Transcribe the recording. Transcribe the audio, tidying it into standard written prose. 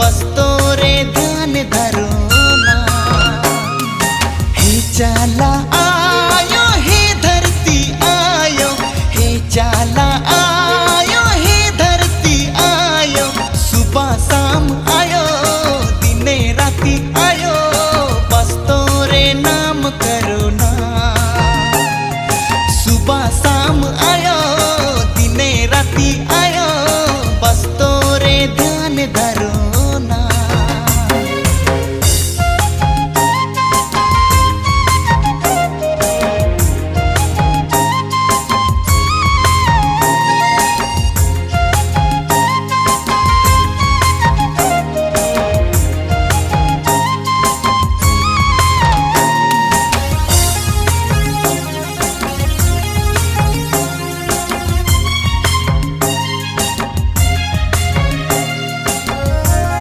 बस तोरे ध्यान धरो ना। हे चाला आयो हे धरती आयो, हे चाला आयो हे धरती आयो, सुबह शाम आयो दिने राती आयो, बस तोरे नाम करो ना। सुबह शाम आयो दिने राती आयो, बस तोरे ध्यान धरो ना।